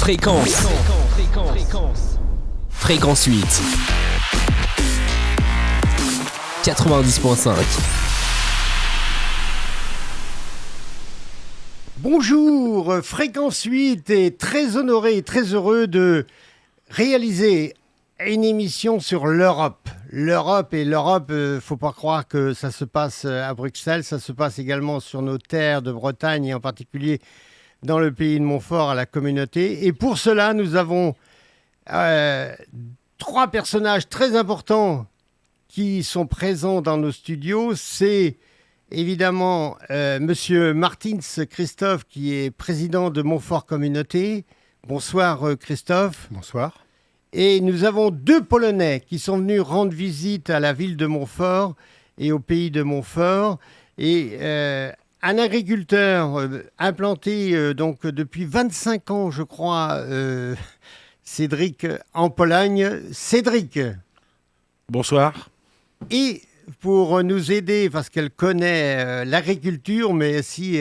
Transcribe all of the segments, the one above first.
Fréquence. Fréquence 8. 90.5. Bonjour, Fréquence 8 est très honoré et très heureux de réaliser une émission sur l'Europe. L'Europe, faut pas croire que ça se passe à Bruxelles, ça se passe également sur nos terres de Bretagne et en particulier dans le pays de Montfort à la communauté. Et pour cela, nous avons trois personnages très importants qui sont présents dans nos studios. C'est évidemment Monsieur Martins Christophe, qui est président de Montfort Communauté. Bonsoir Christophe. Bonsoir. Et nous avons deux Polonais qui sont venus rendre visite à la ville de Montfort et au pays de Montfort. Et un agriculteur implanté donc depuis 25 ans, je crois, Cédric, en Pologne. Cédric. Bonsoir. Et pour nous aider, parce qu'elle connaît l'agriculture, mais aussi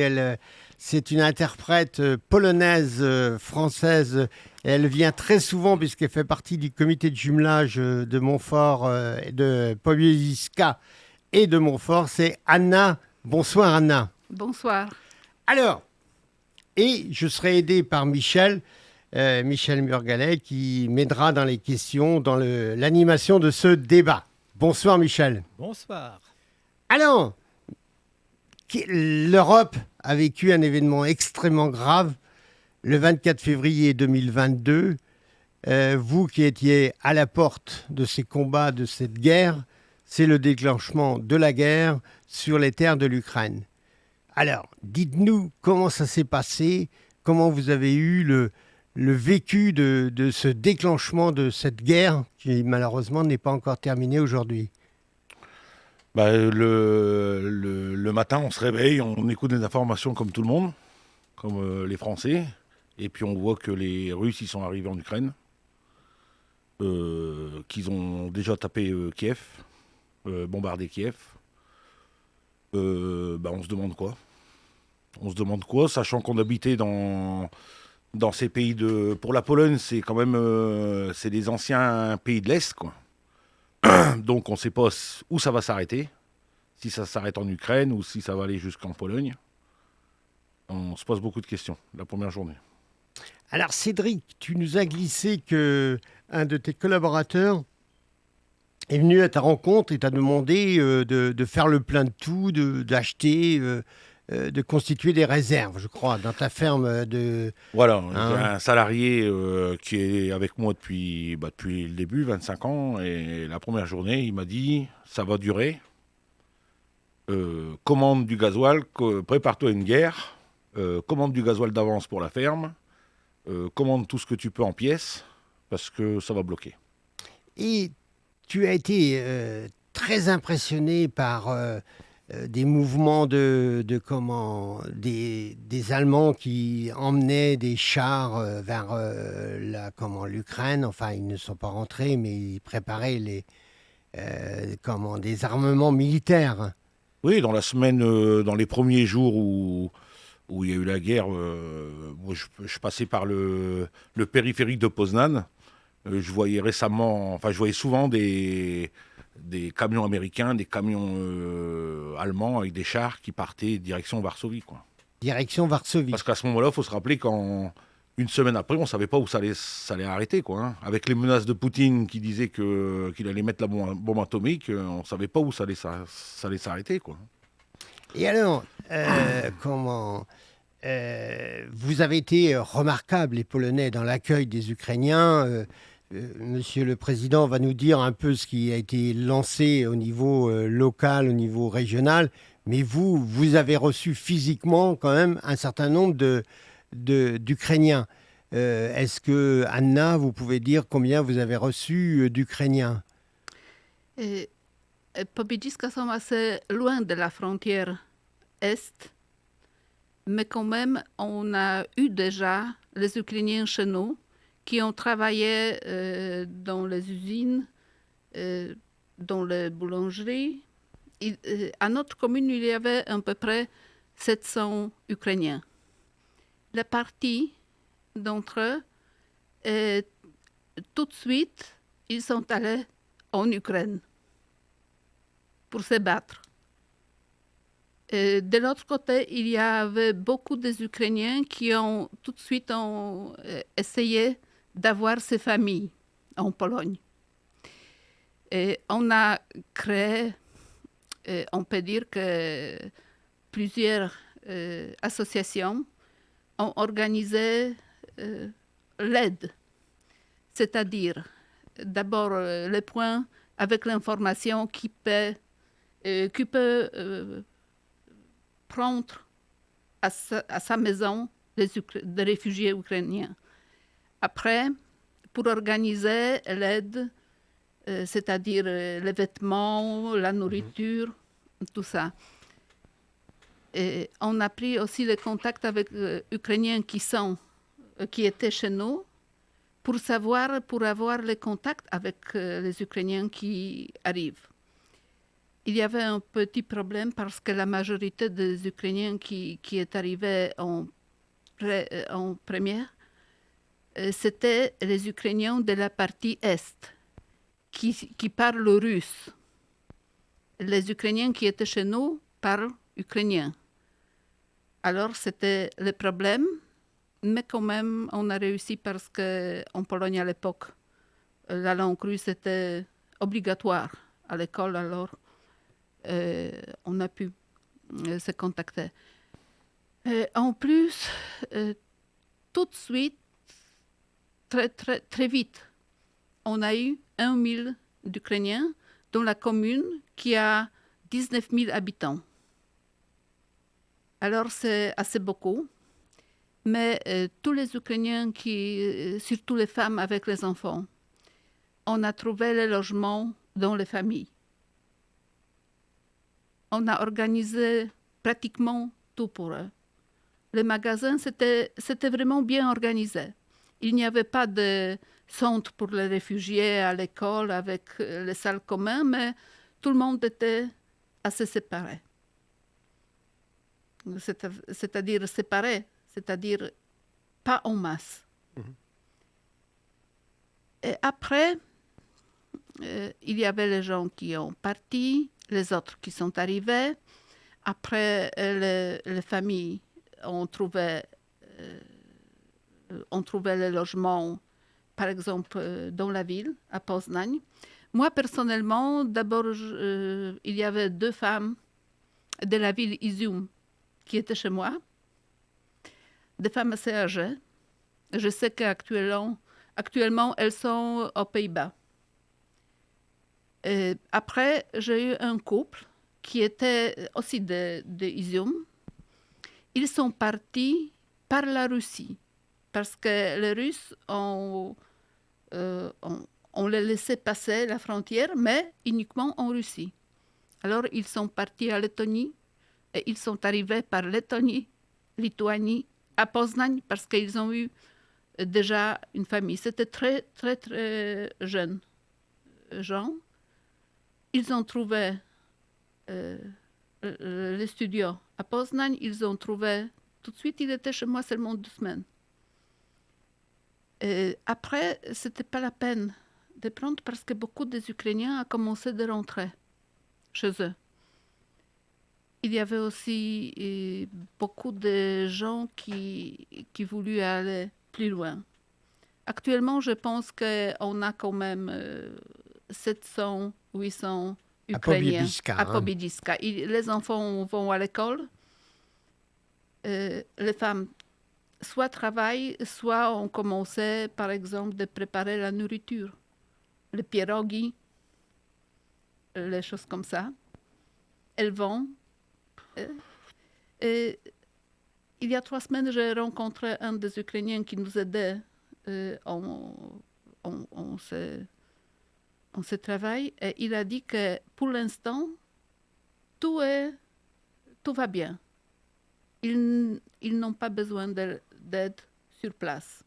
c'est une interprète polonaise, française. Elle vient très souvent, puisqu'elle fait partie du comité de jumelage de Montfort, de Pobiedziska et de Montfort. C'est Anna. Bonsoir Anna. Bonsoir. Alors, et je serai aidé par Michel Murgalet, qui m'aidera dans les questions, dans l'animation de ce débat. Bonsoir Michel. Bonsoir. Alors, l'Europe a vécu un événement extrêmement grave le 24 février 2022. Vous qui étiez à la porte de ces combats, de cette guerre, c'est le déclenchement de la guerre sur les terres de l'Ukraine. Alors, dites-nous comment ça s'est passé, comment vous avez eu le vécu de ce déclenchement de cette guerre qui malheureusement n'est pas encore terminée aujourd'hui. Le matin, on se réveille, on écoute des informations comme tout le monde, comme les Français, et puis on voit que les Russes ils sont arrivés en Ukraine, qu'ils ont déjà tapé Kiev, bombardé Kiev. On se demande quoi. On se demande quoi, sachant qu'on habitait dans ces pays pour la Pologne, c'est quand même c'est des anciens pays de l'Est, quoi. Donc on ne sait pas où ça va s'arrêter, si ça s'arrête en Ukraine ou si ça va aller jusqu'en Pologne. On se pose beaucoup de questions la première journée. Alors Cédric, tu nous as glissé qu'un de tes collaborateurs est venu à ta rencontre et t'a demandé de faire le plein de tout, d'acheter, de constituer des réserves, je crois, dans ta ferme de... Voilà, j'ai un salarié qui est avec moi depuis le début, 25 ans, et la première journée, il m'a dit, ça va durer, commande du gasoil, prépare-toi à une guerre, commande du gasoil d'avance pour la ferme, commande tout ce que tu peux en pièces, parce que ça va bloquer. Et tu as été très impressionné par... des mouvements des Allemands qui emmenaient des chars vers l'Ukraine. Enfin, ils ne sont pas rentrés, mais ils préparaient des armements militaires. Oui, dans la semaine, dans les premiers jours où il y a eu la guerre, moi, je passais par le périphérique de Poznan. Je voyais souvent des camions américains, des camions allemands avec des chars qui partaient direction Varsovie, quoi. Direction Varsovie. Parce qu'à ce moment-là, il faut se rappeler qu'une semaine après, on ne savait pas où ça allait arrêter, quoi, hein. Avec les menaces de Poutine qui disaient qu'il allait mettre la bombe atomique, on ne savait pas où ça allait s'arrêter, quoi. Et alors, vous avez été remarquables, les Polonais, dans l'accueil des Ukrainiens. Monsieur le Président va nous dire un peu ce qui a été lancé au niveau local, au niveau régional, mais vous avez reçu physiquement quand même un certain nombre d'Ukrainiens. Est-ce que, Anna, vous pouvez dire combien vous avez reçu d'Ukrainiens? Pobiedziska sont assez loin de la frontière Est, mais quand même, on a eu déjà les Ukrainiens chez nous qui ont travaillé dans les usines, dans les boulangeries. À notre commune, il y avait à peu près 700 Ukrainiens. La partie d'entre eux Et tout de suite, ils sont allés en Ukraine pour se battre. Et de l'autre côté, il y avait beaucoup des Ukrainiens qui ont tout de suite essayé d'avoir ces familles en Pologne. Et on a créé, on peut dire que plusieurs associations ont organisé l'aide, c'est-à-dire d'abord le point avec l'information qui peut prendre à sa maison des réfugiés ukrainiens. Après, pour organiser l'aide, c'est-à-dire les vêtements, la nourriture, tout ça. Et on a pris aussi le contact avec Ukrainiens qui étaient chez nous pour avoir le contact avec les Ukrainiens qui arrivent. Il y avait un petit problème parce que la majorité des Ukrainiens qui est arrivée en première, c'était les Ukrainiens de la partie Est qui parlent russe. Les Ukrainiens qui étaient chez nous parlent ukrainien. Alors c'était le problème, mais quand même on a réussi parce qu'en Pologne à l'époque, la langue russe était obligatoire à l'école, alors on a pu se contacter. En plus, tout de suite, très vite, on a eu 1 000 d'Ukrainiens dans la commune qui a 19 000 habitants. Alors c'est assez beaucoup, mais tous les Ukrainiens, surtout les femmes avec les enfants, on a trouvé les logements dans les familles. On a organisé pratiquement tout pour eux. Les magasins, c'était vraiment bien organisé. Il n'y avait pas de centre pour les réfugiés à l'école avec les salles communes, mais tout le monde était assez séparé. C'est-à-dire séparé, c'est-à-dire pas en masse. Et après, il y avait les gens qui ont parti, les autres qui sont arrivés. Après, les familles ont trouvé le logement, par exemple, dans la ville, à Poznań. Moi, personnellement, d'abord, il y avait 2 femmes de la ville Izium qui étaient chez moi, des femmes assez âgées. Je sais qu'actuellement, elles sont aux Pays-Bas. Et après, j'ai eu un couple qui était aussi de Izium. Ils sont partis par la Russie, parce que les Russes ont les laissé passer la frontière, mais uniquement en Russie. Alors, ils sont partis à Lettonie et ils sont arrivés par Lettonie, Lituanie, à Poznań, parce qu'ils ont eu déjà une famille. C'était très, très, très jeunes gens. Ils ont trouvé le studio à Poznań. Ils ont trouvé tout de suite, il était chez moi seulement 2 semaines. Et après, ce n'était pas la peine de prendre parce que beaucoup des Ukrainiens ont commencé de rentrer chez eux. Il y avait aussi beaucoup de gens qui voulaient aller plus loin. Actuellement, je pense qu'on a quand même 700, 800 Ukrainiens à Pobiedziska. Les enfants vont à l'école. Les femmes soit travaillent, soit ont commencé, par exemple, de préparer la nourriture. Les pierogi, les choses comme ça. Elles vont. Et il y a 3 semaines, j'ai rencontré un des Ukrainiens qui nous aidait en ce travail. Et il a dit que pour l'instant, tout va bien. Ils n'ont pas besoin d'aide sur place.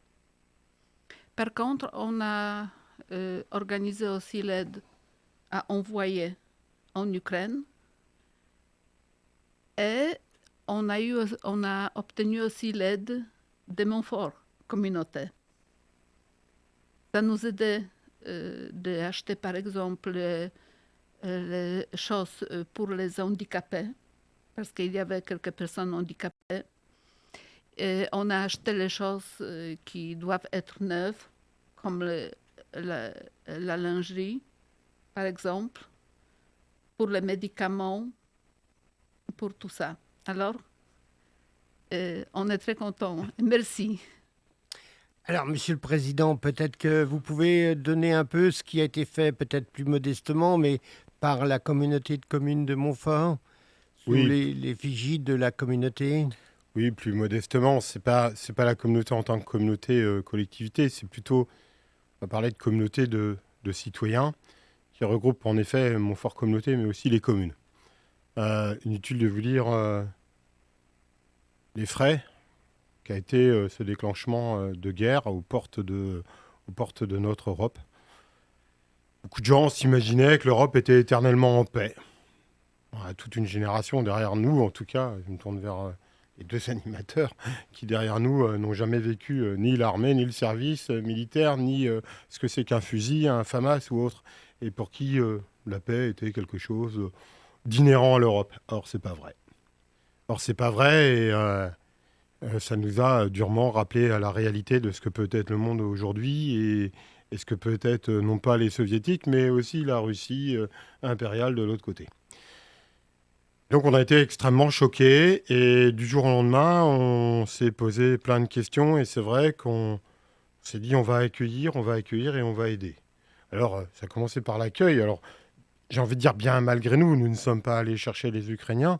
Par contre, on a organisé aussi l'aide à envoyer en Ukraine. Et on a obtenu aussi l'aide de Montfort communauté. Ça nous aidait d'acheter, par exemple, les choses pour les handicapés, parce qu'il y avait quelques personnes handicapées. Et on a acheté les choses qui doivent être neuves, comme la lingerie, par exemple, pour les médicaments, pour tout ça. Alors, on est très contents. Merci. Alors, Monsieur le Président, peut-être que vous pouvez donner un peu ce qui a été fait, peut-être plus modestement, mais par la communauté de communes de Montfort, sous Oui, l'effigie de la communauté. oui, plus modestement, c'est pas la communauté en tant que communauté, collectivité, c'est plutôt, on va parler de communauté de citoyens qui regroupe en effet Montfort Communauté, mais aussi les communes. Inutile de vous dire les frais qu'a été ce déclenchement de guerre aux portes de notre Europe. Beaucoup de gens s'imaginaient que l'Europe était éternellement en paix. On a toute une génération derrière nous, en tout cas, je me tourne vers les deux animateurs qui derrière nous n'ont jamais vécu ni l'armée, ni le service militaire, ni ce que c'est qu'un fusil, un FAMAS ou autre, et pour qui la paix était quelque chose d'inhérent à l'Europe. Or, c'est pas vrai. Or, c'est pas vrai, et ça nous a durement rappelé à la réalité de ce que peut être le monde aujourd'hui, et ce que peut être non pas les soviétiques, mais aussi la Russie impériale de l'autre côté. Donc on a été extrêmement choqués et du jour au lendemain, on s'est posé plein de questions et c'est vrai qu'on s'est dit on va accueillir et on va aider. Alors ça a commencé par l'accueil. Alors j'ai envie de dire bien malgré nous, nous ne sommes pas allés chercher les Ukrainiens.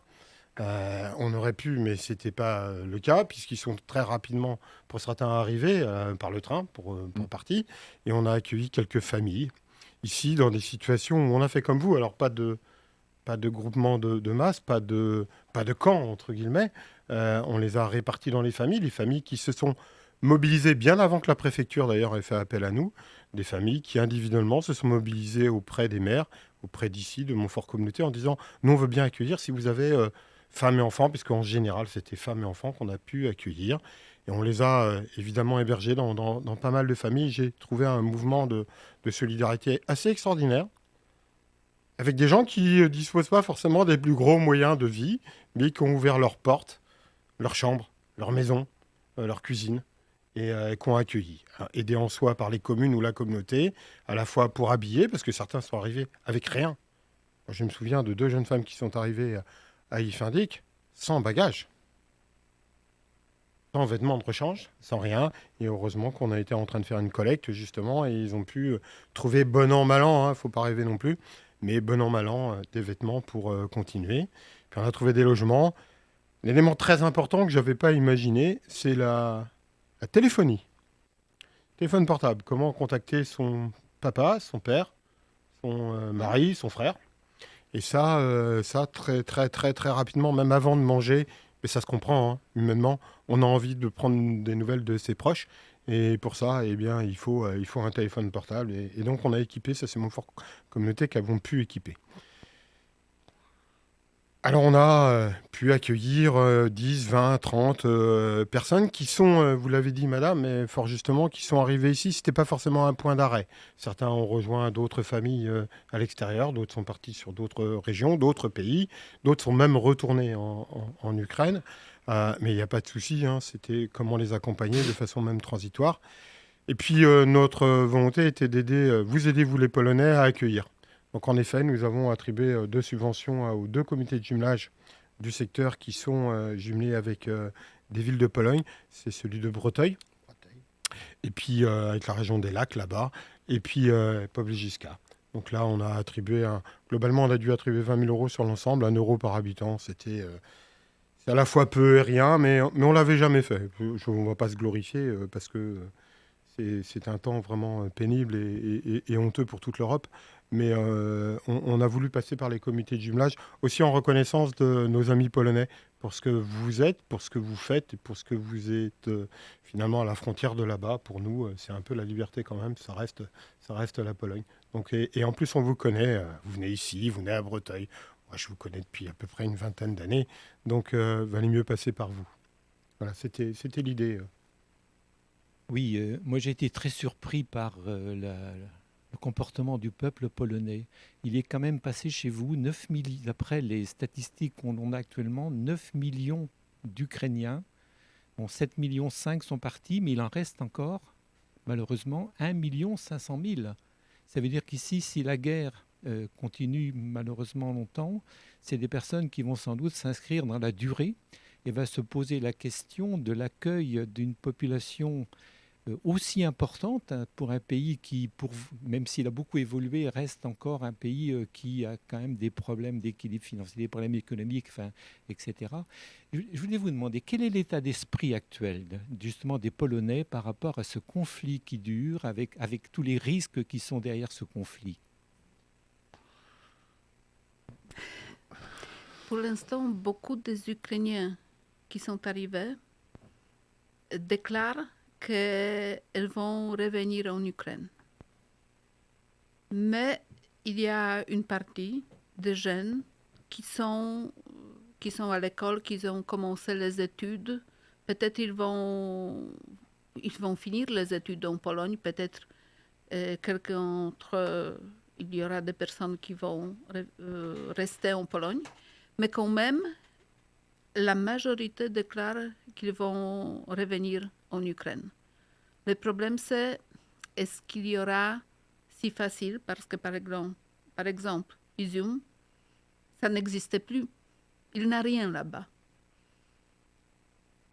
On aurait pu, mais ce n'était pas le cas puisqu'ils sont très rapidement, pour certains, arrivés par le train pour partie. Et on a accueilli quelques familles ici dans des situations où on a fait comme vous. Alors pas de groupement de masse, pas de camp, entre guillemets. On les a répartis dans les familles qui se sont mobilisées bien avant que la préfecture, d'ailleurs, ait fait appel à nous. Des familles qui, individuellement, se sont mobilisées auprès des maires, auprès d'ici, de Montfort Communauté, en disant « Nous, on veut bien accueillir si vous avez femmes et enfants », puisqu'en général, c'était femmes et enfants qu'on a pu accueillir. Et on les a évidemment hébergés dans pas mal de familles. J'ai trouvé un mouvement de solidarité assez extraordinaire, avec des gens qui ne disposent pas forcément des plus gros moyens de vie, mais qui ont ouvert leurs portes, leurs chambres, leurs maisons, leur cuisine, et qui ont accueilli. Alors, aidés en soi par les communes ou la communauté, à la fois pour habiller, parce que certains sont arrivés avec rien. Moi, je me souviens de 2 jeunes femmes qui sont arrivées à Ifindic sans bagages, sans vêtements de rechange, sans rien. Et heureusement qu'on a été en train de faire une collecte, justement, et ils ont pu trouver bon an, mal an, faut pas rêver non plus, mais bon an, mal an, des vêtements pour continuer. Puis on a trouvé des logements. L'élément très important que je n'avais pas imaginé, c'est la téléphonie. Téléphone portable. Comment contacter son papa, son père, son mari, son frère. Et ça, très, très, très, très rapidement, même avant de manger, mais ça se comprend, hein, humainement, on a envie de prendre des nouvelles de ses proches. Et pour ça, eh bien, il faut un téléphone portable. Et donc, on a équipé, ça c'est Montfort Communauté qui avons pu équiper. Alors, on a pu accueillir 10, 20, 30 personnes qui sont, vous l'avez dit, madame, mais fort justement, qui sont arrivées ici. Ce n'était pas forcément un point d'arrêt. Certains ont rejoint d'autres familles à l'extérieur, d'autres sont partis sur d'autres régions, d'autres pays, d'autres sont même retournés en Ukraine. Mais il n'y a pas de souci, hein, c'était comment les accompagner de façon même transitoire. Et puis, notre volonté était d'aider, vous aidez, vous les Polonais, à accueillir. Donc en effet, nous avons attribué 2 subventions aux 2 comités de jumelage du secteur qui sont jumelés avec des villes de Pologne. C'est celui de Breteuil, et puis avec la région des Lacs là-bas, et puis Poblejiska. Donc là, on a attribué, globalement, on a dû attribuer 20 000 euros sur l'ensemble, 1 euro par habitant. C'est à la fois peu et rien, mais on ne l'avait jamais fait. On ne va pas se glorifier parce que c'est un temps vraiment pénible et honteux pour toute l'Europe. Mais on a voulu passer par les comités de jumelage, aussi en reconnaissance de nos amis polonais, pour ce que vous êtes, pour ce que vous faites, et pour ce que vous êtes finalement à la frontière de là-bas. Pour nous, c'est un peu la liberté quand même, ça reste la Pologne. Donc, et en plus, on vous connaît, vous venez ici, vous venez à Breteuil. Moi, je vous connais depuis à peu près une vingtaine d'années, donc valait mieux passer par vous. Voilà, c'était l'idée. Oui, moi j'ai été très surpris par le comportement du peuple polonais. Il est quand même passé chez vous, d'après les statistiques qu'on a actuellement, 9 millions d'Ukrainiens. Bon, 7,5 millions sont partis, mais il en reste encore, malheureusement, 1,5 million. Ça veut dire qu'ici, si la guerre continue malheureusement longtemps, c'est des personnes qui vont sans doute s'inscrire dans la durée et va se poser la question de l'accueil d'une population aussi importante, hein, pour un pays qui, même s'il a beaucoup évolué, reste encore un pays qui a quand même des problèmes d'équilibre financier, des problèmes économiques, enfin, etc. Je voulais vous demander, quel est l'état d'esprit actuel justement des Polonais par rapport à ce conflit qui dure, avec tous les risques qui sont derrière ce conflit? Pour l'instant, beaucoup des Ukrainiens qui sont arrivés déclarent qu'ils vont revenir en Ukraine. Mais il y a une partie de jeunes qui sont à l'école, qui ont commencé les études. Peut-être ils vont finir les études en Pologne. Peut-être il y aura des personnes qui vont rester en Pologne. Mais quand même, la majorité déclare qu'ils vont revenir en Ukraine. Le problème, c'est est-ce qu'il y aura si facile, parce que par exemple, Izium, ça n'existait plus. Il n'a rien là-bas.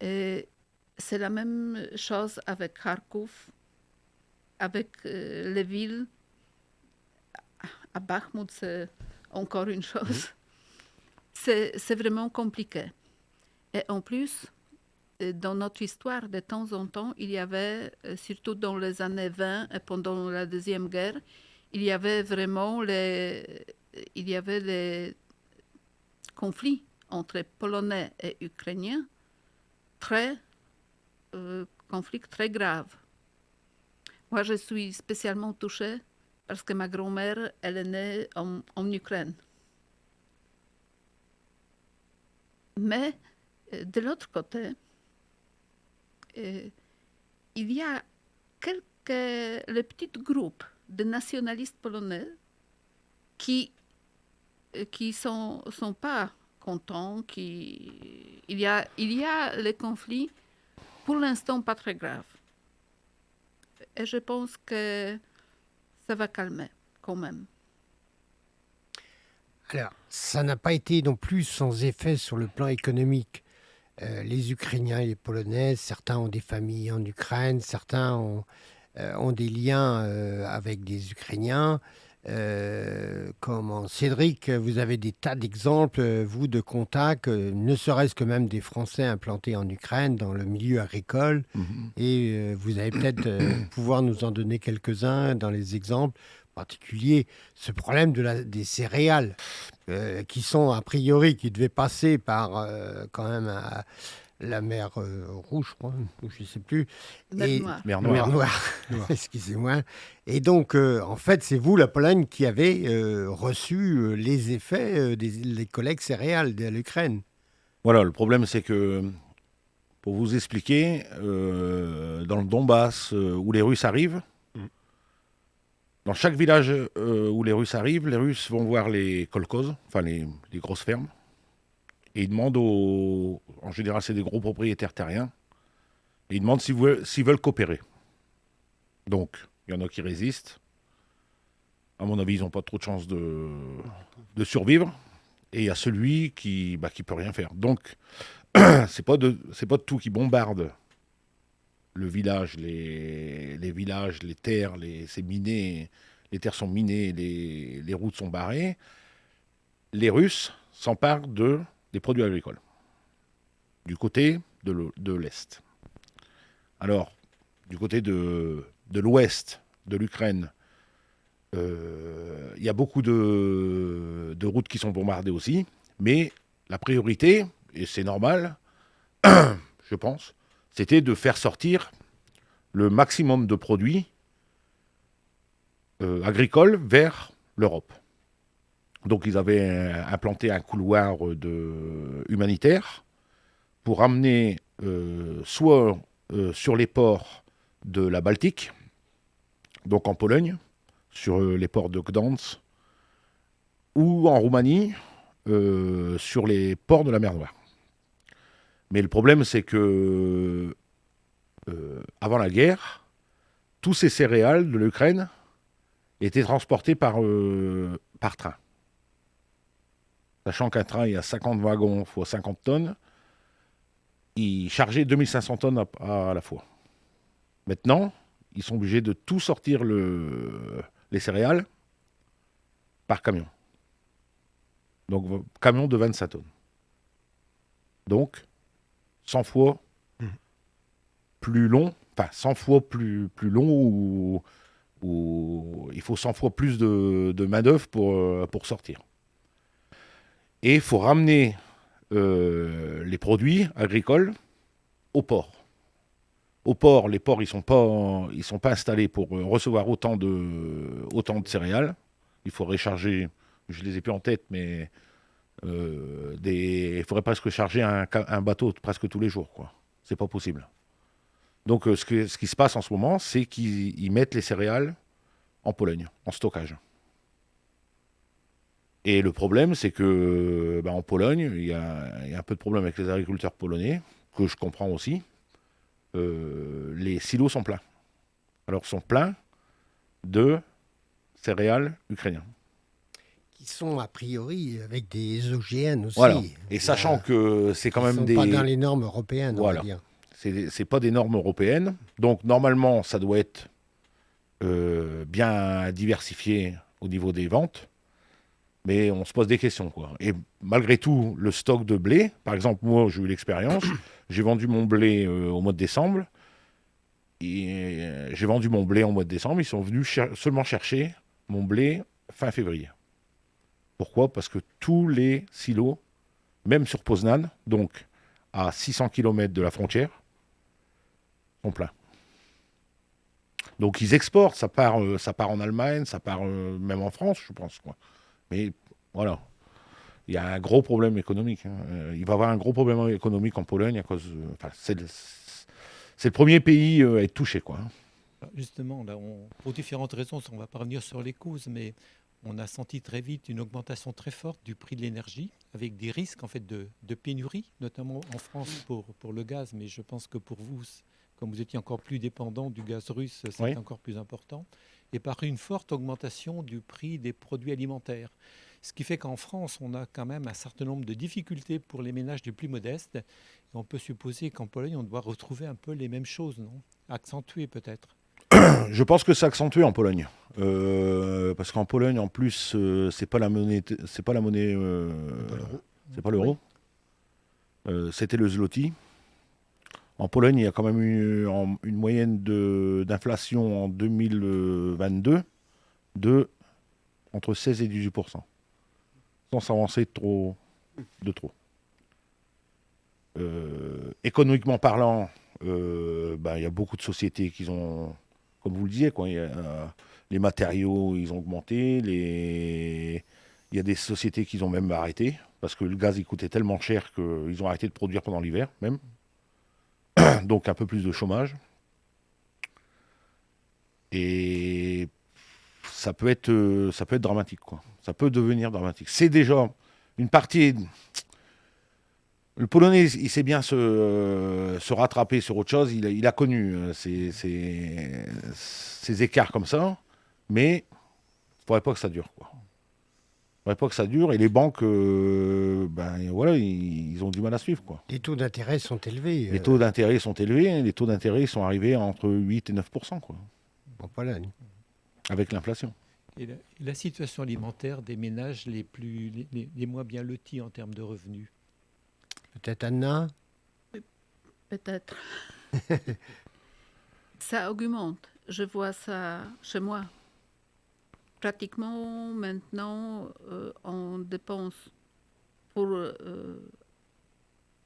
Et c'est la même chose avec Kharkov, avec les villes. À Bakhmut, c'est encore une chose. C'est vraiment compliqué. Et en plus, dans notre histoire, de temps en temps, il y avait, surtout dans les années 20 et pendant la Deuxième Guerre, il y avait vraiment les conflits entre Polonais et Ukrainiens, conflits très graves. Moi, je suis spécialement touchée parce que ma grand-mère, elle est née en Ukraine. Mais de l'autre côté, il y a les petits groupes de nationalistes polonais qui sont pas contents. Il y a les conflits, pour l'instant pas très graves. Et je pense que ça va calmer quand même. Alors, ça n'a pas été non plus sans effet sur le plan économique. Les Ukrainiens et les Polonais, certains ont des familles en Ukraine, certains ont des liens avec des Ukrainiens. Comme Cédric, vous avez des tas d'exemples, vous, de contacts, ne serait-ce que même des Français implantés en Ukraine, dans le milieu agricole. Et vous allez peut-être pouvoir nous en donner quelques-uns dans les exemples. En particulier, ce problème des céréales, qui sont a priori, qui devaient passer par quand même la mer Rouge, je crois, ou je ne sais plus. Mer Mer Noire. Excusez-moi. Et donc, en fait, c'est vous, la Pologne, qui avez reçu les effets des collègues céréales de l'Ukraine. Voilà, le problème, c'est que, pour vous expliquer, dans le Donbass, où les Russes arrivent, dans chaque village où les Russes arrivent, les Russes vont voir les kolkhozes, enfin les grosses fermes, et ils demandent en général, c'est des gros propriétaires terriens, et ils demandent s'ils veulent coopérer. Donc, il y en a qui résistent. À mon avis, ils n'ont pas trop de chances de survivre. Et il y a celui qui peut rien faire. Donc, c'est pas de tout qui bombarde le village, les villages, les terres, c'est miné, les terres sont minées, les routes sont barrées. Les Russes s'emparent des produits agricoles, du côté de l'Est. Alors, du côté de l'Ouest de l'Ukraine, il y a beaucoup de routes qui sont bombardées aussi, mais la priorité, et c'est normal, je pense, c'était de faire sortir le maximum de produits agricoles vers l'Europe. Donc ils avaient implanté un couloir humanitaire pour amener soit sur les ports de la Baltique, donc en Pologne, sur les ports de Gdansk, ou en Roumanie, sur les ports de la mer Noire. Mais le problème, c'est que avant la guerre, tous ces céréales de l'Ukraine étaient transportés par train. Sachant qu'un train, il y a 50 wagons fois 50 tonnes, il chargeait 2500 tonnes à la fois. Maintenant, ils sont obligés de tout sortir les céréales par camion. Donc, camion de 25 tonnes. Donc, 100 fois plus long, enfin 100 fois plus long où il faut 100 fois plus de main-d'œuvre pour sortir. Et il faut ramener les produits agricoles au port. Au port, les ports, ils sont pas installés pour recevoir autant de céréales. Il faut recharger, je les ai plus en tête, mais il faudrait presque charger un bateau presque tous les jours, quoi. C'est pas possible. Donc ce qui se passe en ce moment, c'est qu'ils mettent les céréales en Pologne, en stockage. Et le problème, c'est que en Pologne, il y a un peu de problème avec les agriculteurs polonais, que je comprends aussi. Les silos sont pleins. Alors, sont pleins de céréales ukrainiens. Qui sont a priori avec des OGM aussi. Voilà. Et sachant que c'est quand même sont pas dans les normes européennes, voilà. On va dire. C'est pas des normes européennes. Donc, normalement, ça doit être bien diversifié au niveau des ventes. Mais on se pose des questions, quoi. Et malgré tout, le stock de blé, par exemple, moi, j'ai eu l'expérience, j'ai vendu mon blé au mois de décembre. Et j'ai vendu mon blé au mois de décembre. Ils sont venus seulement chercher mon blé fin février. Pourquoi ? Parce que tous les silos, même sur Poznan, donc à 600 km de la frontière, sont pleins. Donc ils exportent, ça part en Allemagne, ça part même en France, je pense, quoi. Mais voilà, il y a un gros problème économique. Il va y avoir un gros problème économique en Pologne à cause. C'est le premier pays à être touché, quoi. Justement, là, pour différentes raisons, on ne va pas revenir sur les causes, mais on a senti très vite une augmentation très forte du prix de l'énergie, avec des risques en fait de pénurie, notamment en France pour le gaz, mais je pense que pour vous, comme vous étiez encore plus dépendant du gaz russe, c'est Oui. encore plus important. Et par une forte augmentation du prix des produits alimentaires. Ce qui fait qu'en France, on a quand même un certain nombre de difficultés pour les ménages les plus modestes. Et on peut supposer qu'en Pologne, on doit retrouver un peu les mêmes choses, non ? Accentuées peut-être. Je pense que c'est accentué en Pologne, parce qu'en Pologne, en plus, c'est pas la monnaie, c'est pas l'euro. C'était le zloty. En Pologne, il y a quand même eu une moyenne d'inflation en 2022 de entre 16 et 18%, sans s'avancer de trop. Économiquement parlant, il y a beaucoup de sociétés qui ont, comme vous le disiez, quoi, les matériaux, ils ont augmenté, il y a des sociétés qui ont même arrêté, parce que le gaz, il coûtait tellement cher qu'ils ont arrêté de produire pendant l'hiver, même. Donc un peu plus de chômage. Et ça peut être dramatique, quoi. Ça peut devenir dramatique. C'est déjà une partie. Le Polonais, il sait bien se rattraper sur autre chose. Il a connu ces écarts comme ça, mais il ne faudrait pas que ça dure, quoi. Il ne faudrait pas que ça dure. Et les banques, voilà, ils ont du mal à suivre, quoi. Les taux d'intérêt sont élevés. Les taux d'intérêt sont élevés. Les taux d'intérêt sont arrivés à entre 8 et 9%, quoi, En Pologne. avec l'inflation. Et la situation alimentaire des ménages les moins bien lotis en termes de revenus. Peut-être Anna. Peut-être. Ça augmente. Je vois ça chez moi. Pratiquement maintenant, on dépense pour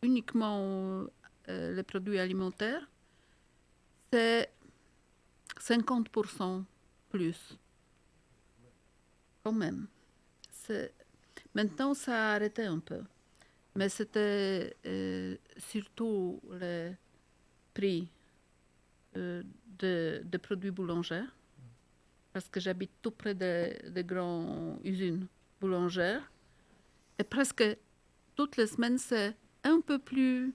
uniquement les produits alimentaires, c'est 50% plus. Quand même. Maintenant, ça a arrêté un peu. Mais c'était surtout les prix de produits boulangers, parce que j'habite tout près de grandes usines boulangères. Et presque toutes les semaines, c'est un peu plus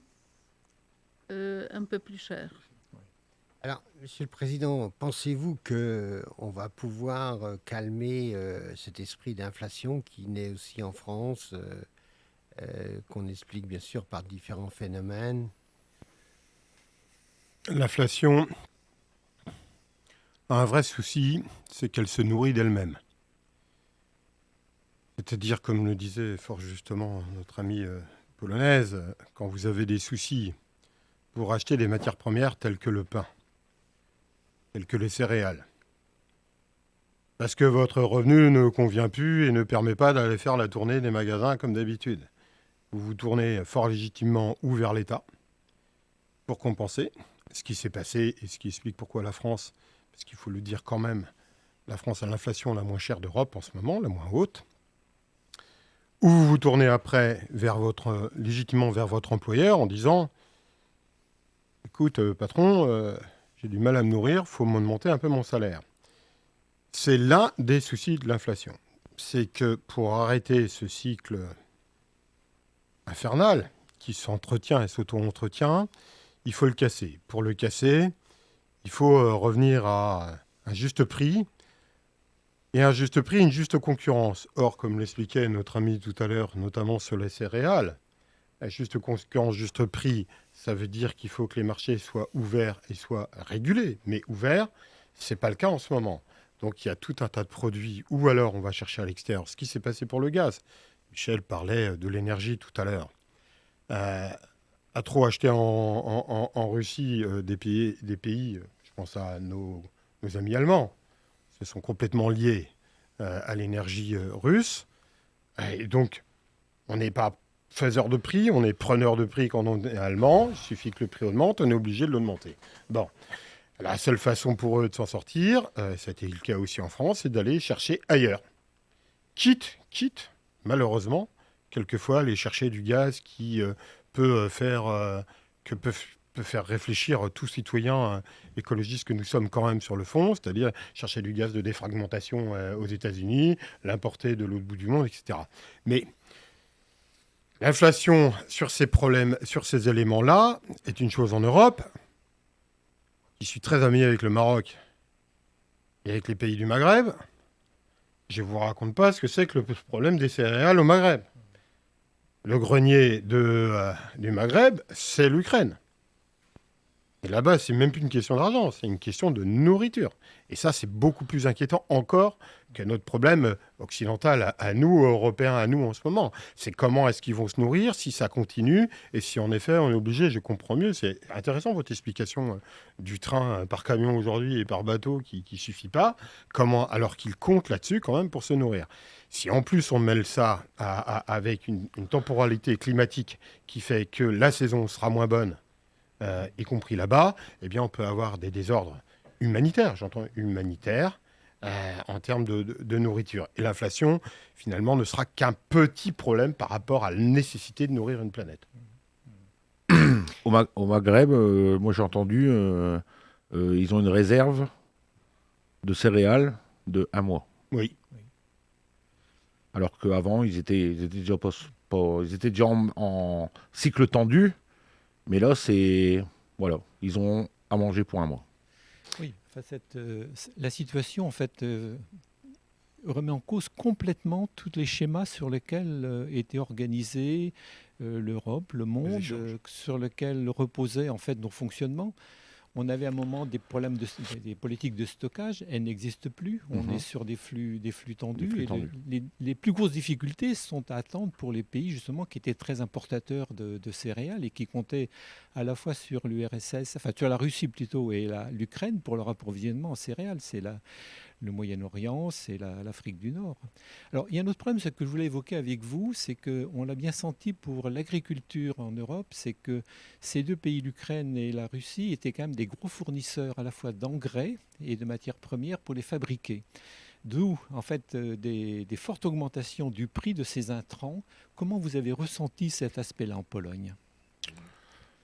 cher. Alors, Monsieur le Président, pensez-vous qu'on va pouvoir calmer cet esprit d'inflation qui naît aussi en France, qu'on explique bien sûr par différents phénomènes? L'inflation a un vrai souci, c'est qu'elle se nourrit d'elle-même. C'est-à-dire, comme le disait fort justement notre amie polonaise, quand vous avez des soucis pour acheter des matières premières telles que le pain, telles que les céréales, parce que votre revenu ne convient plus et ne permet pas d'aller faire la tournée des magasins comme d'habitude. Vous vous tournez fort légitimement ou vers l'État pour compenser ce qui s'est passé et ce qui explique pourquoi la France, parce qu'il faut le dire quand même, la France a l'inflation la moins chère d'Europe en ce moment, la moins haute. Ou vous vous tournez après légitimement vers votre employeur en disant « Écoute, patron, j'ai du mal à me nourrir, il faut m'augmenter un peu mon salaire. » C'est l'un des soucis de l'inflation. C'est que pour arrêter ce cycle infernal qui s'entretient et s'auto-entretient, il faut le casser. Pour le casser, il faut revenir à un juste prix. Et un juste prix, une juste concurrence. Or, comme l'expliquait notre ami tout à l'heure, notamment sur les céréales, la juste concurrence, juste prix, ça veut dire qu'il faut que les marchés soient ouverts et soient régulés. Mais ouverts, ce n'est pas le cas en ce moment. Donc, il y a tout un tas de produits, ou alors on va chercher à l'extérieur. Ce qui s'est passé pour le gaz. Michel parlait de l'énergie tout à l'heure. À trop acheter en Russie des pays, je pense à nos amis allemands, se sont complètement liés à l'énergie russe. Et donc, on n'est pas faiseur de prix, on est preneur de prix quand on est allemand. Il suffit que le prix augmente, on est obligé de l'augmenter. Bon, la seule façon pour eux de s'en sortir, ça a été le cas aussi en France, c'est d'aller chercher ailleurs. Quitte, malheureusement, quelquefois aller chercher du gaz qui peut faire réfléchir tout citoyen écologiste que nous sommes quand même sur le fond, c'est-à-dire chercher du gaz de défragmentation aux États-Unis, l'importer de l'autre bout du monde, etc. Mais l'inflation sur ces problèmes, sur ces éléments-là, est une chose en Europe. Je suis très ami avec le Maroc et avec les pays du Maghreb. Je ne vous raconte pas ce que c'est que le problème des céréales au Maghreb. Le grenier du Maghreb, c'est l'Ukraine. Et là-bas, c'est même plus une question d'argent, c'est une question de nourriture. Et ça, c'est beaucoup plus inquiétant encore que notre problème occidental à nous, Européens, à nous en ce moment. C'est comment est-ce qu'ils vont se nourrir, si ça continue, et si en effet on est obligé, je comprends mieux. C'est intéressant votre explication du train par camion aujourd'hui et par bateau qui ne suffit pas, comment, alors qu'ils comptent là-dessus quand même pour se nourrir. Si en plus on mêle ça avec une temporalité climatique qui fait que la saison sera moins bonne, y compris là-bas, eh bien, on peut avoir des désordres humanitaires, en termes de nourriture. Et l'inflation, finalement, ne sera qu'un petit problème par rapport à la nécessité de nourrir une planète. Au Maghreb, moi j'ai entendu, ils ont une réserve de céréales de 1 mois. Oui. Alors qu'avant, ils étaient déjà en cycle tendu. Mais là, voilà, ils ont à manger pour 1 mois. Oui, la situation, en fait, remet en cause complètement tous les schémas sur lesquels était organisée l'Europe, le monde, sur lesquels reposaient, en fait, nos fonctionnements. On avait à un moment des politiques de stockage, elles n'existent plus. On est sur des flux tendus. Les plus grosses difficultés sont à attendre pour les pays justement qui étaient très importateurs de céréales et qui comptaient à la fois sur l'URSS, enfin sur la Russie plutôt et l'Ukraine pour leur approvisionnement en céréales. C'est le Moyen-Orient, c'est l'Afrique du Nord. Alors, il y a un autre problème, ce que je voulais évoquer avec vous, c'est qu'on l'a bien senti pour l'agriculture en Europe, c'est que ces deux pays, l'Ukraine et la Russie, étaient quand même des gros fournisseurs à la fois d'engrais et de matières premières pour les fabriquer. D'où, en fait, des fortes augmentations du prix de ces intrants. Comment vous avez ressenti cet aspect-là en Pologne ?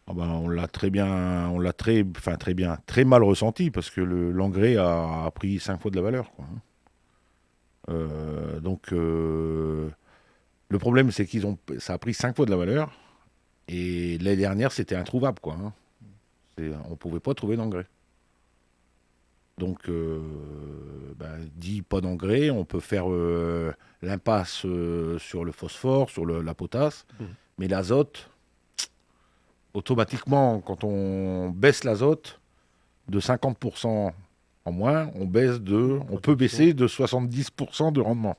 Ah ben, on l'a très bien, très mal ressenti parce que l'engrais a pris 5 fois de la valeur, quoi. Donc, le problème, c'est ça a pris 5 fois de la valeur et l'année dernière, c'était introuvable, quoi. On ne pouvait pas trouver d'engrais. Donc, dit pas d'engrais, on peut faire l'impasse sur le phosphore, sur la potasse, mais l'azote, automatiquement, quand on baisse l'azote de 50% en moins, on peut baisser de 70% de rendement.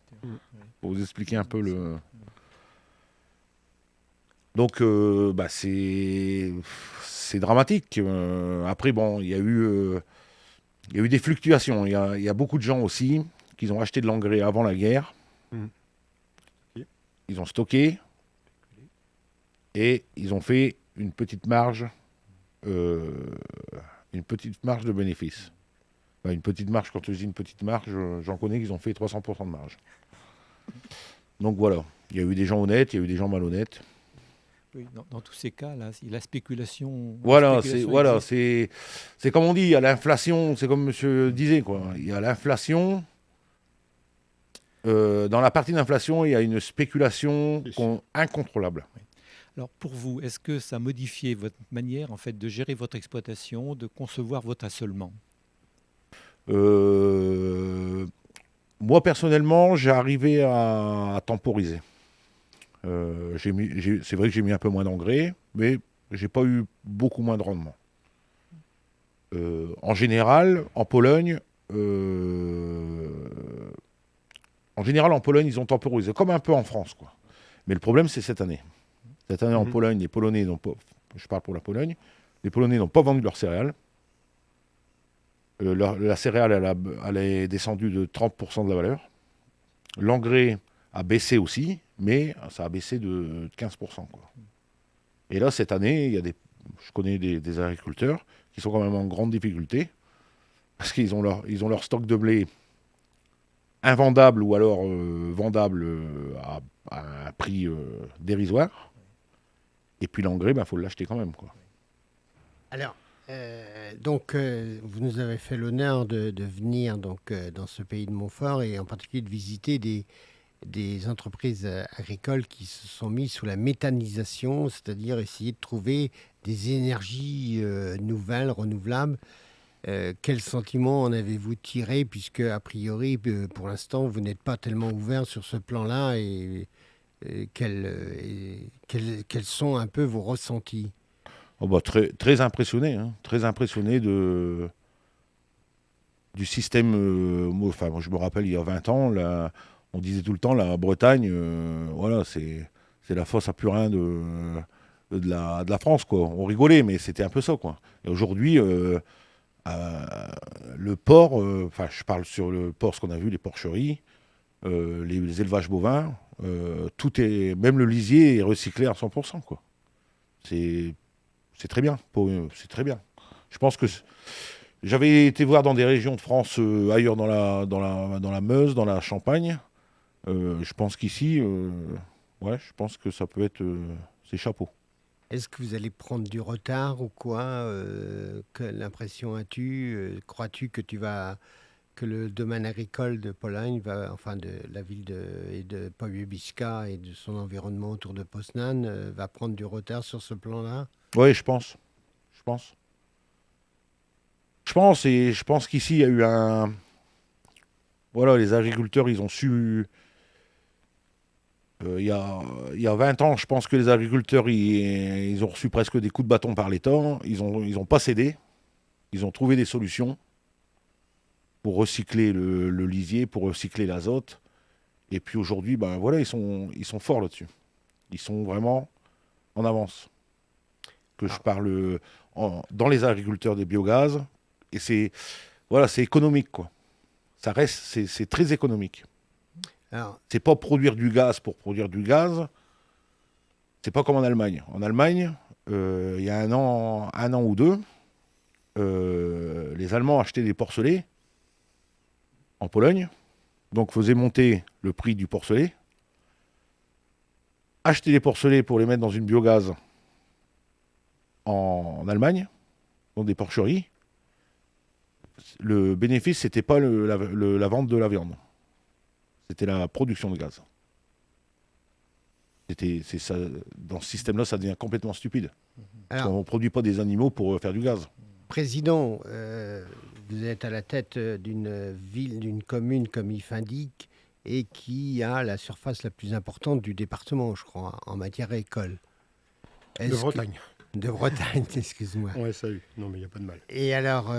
Pour vous expliquer un peu le... Donc, c'est dramatique. Après, bon, il y a eu des fluctuations. Il y a beaucoup de gens aussi qui ont acheté de l'engrais avant la guerre. Ils ont stocké et ils ont fait une petite marge de bénéfice. Une petite marge, quand je dis une petite marge, j'en connais qu'ils ont fait 300% de marge. Donc voilà, il y a eu des gens honnêtes, il y a eu des gens malhonnêtes. Oui, dans tous ces cas, là, la spéculation. Voilà, la spéculation existe. c'est comme on dit, il y a l'inflation, c'est comme monsieur disait, quoi. Il y a l'inflation. Dans la partie d'inflation, il y a une spéculation incontrôlable. Alors pour vous, est-ce que ça a modifié votre manière en fait de gérer votre exploitation, de concevoir votre assolement? Moi, personnellement, j'ai arrivé à temporiser. C'est vrai que j'ai mis un peu moins d'engrais, mais j'ai pas eu beaucoup moins de rendement. En général, en Pologne, ils ont temporisé, comme un peu en France, quoi. Mais le problème, c'est cette année. Cette année, en Pologne, les Polonais n'ont pas... Je parle pour la Pologne. Les Polonais n'ont pas vendu leurs céréales. La céréale, elle est descendue de 30% de la valeur. L'engrais a baissé aussi, mais ça a baissé de 15%, quoi. Et là, cette année, je connais des agriculteurs qui sont quand même en grande difficulté parce qu'ils ont leur stock de blé invendable ou alors vendable à un prix dérisoire. Et puis l'engrais, faut l'acheter quand même, quoi. Alors, vous nous avez fait l'honneur de venir dans ce pays de Montfort et en particulier de visiter des entreprises agricoles qui se sont mises sous la méthanisation, c'est-à-dire essayer de trouver des énergies nouvelles, renouvelables. Quel sentiment en avez-vous tiré, puisque a priori, pour l'instant, vous n'êtes pas tellement ouvert sur ce plan-là, et quels sont un peu vos ressentis? Très, très impressionné, hein, très impressionné du système. Moi, je me rappelle, il y a 20 ans, on disait tout le temps, la Bretagne, voilà, c'est la fosse à purin de la France, quoi. On rigolait, mais c'était un peu ça, quoi. Et aujourd'hui, le porc, je parle sur le porc, ce qu'on a vu, les porcheries, les élevages bovins, même le lisier est recyclé à 100%, quoi. C'est très bien. C'est très bien. Je pense que j'avais été voir dans des régions de France, ailleurs dans la Meuse, dans la Champagne. Je pense qu'ici, je pense que ça peut être c'est chapeau. Est-ce que vous allez prendre du retard ou quoi? Quelle impression as-tu? Crois-tu que le domaine agricole de Pologne de la ville de Powierzchka et de son environnement autour de Poznan va prendre du retard sur ce plan-là? Oui, je pense. Et je pense qu'ici, il y a eu Voilà, les agriculteurs, ils ont su... il y a 20 ans, je pense que les agriculteurs, ils ont reçu presque des coups de bâton par l'État. Ils ont pas cédé. Ils ont trouvé des solutions pour recycler le lisier, pour recycler l'azote. Et puis aujourd'hui, ils sont forts là-dessus. Ils sont vraiment en avance. Je parle dans les agriculteurs des biogaz. Et c'est économique, quoi. Ça reste, c'est très économique. C'est pas produire du gaz pour produire du gaz. C'est pas comme en Allemagne. En Allemagne, il y a un an ou deux, les Allemands achetaient des porcelets en Pologne, donc faisaient monter le prix du porcelet, achetaient les porcelets pour les mettre dans une biogaz en Allemagne, dans des porcheries, le bénéfice, c'était pas la vente de la viande. C'était la production de gaz. C'est ça, dans ce système-là, ça devient complètement stupide. Parce Alors, qu'on ne produit pas des animaux pour faire du gaz. Président, vous êtes à la tête d'une ville, d'une commune comme Ifindic, et qui a la surface la plus importante du département, je crois, en matière école. De Bretagne. De Bretagne, excuse-moi. Ouais, salut. Non, mais il n'y a pas de mal. Et alors,